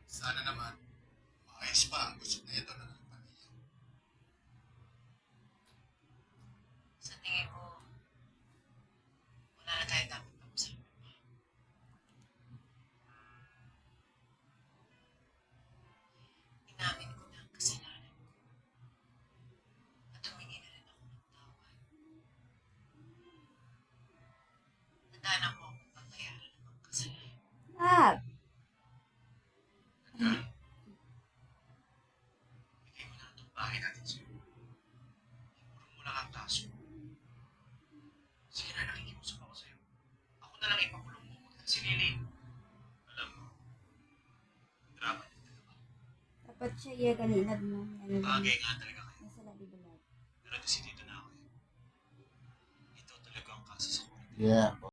Sana naman, maayos pa ang gusto na ito ng pamilya. Sa tingin ko, wala na tayo dapat pag-usapan pa. Inamin ko na ang kasalanan ko. At humingi na rin ako ng tawad. Nadana mo akong pagbayaran ng mga kasalanan. Ah, Hanggang, bigay mo na itong bahay natin sa'yo. Ikurong mo lang ang kaso. Sige na, nakikiusap ako sa'yo. Ako na lang ipakulong mo at si Lily. Alam mo, drama niya talaga. dapat siya iya kanina no. Ano lang. Bagay nga talaga kayo. Nasa labi ba? Pero decidido na ako eh. Ito talaga ang kaso sa korte. Yeah.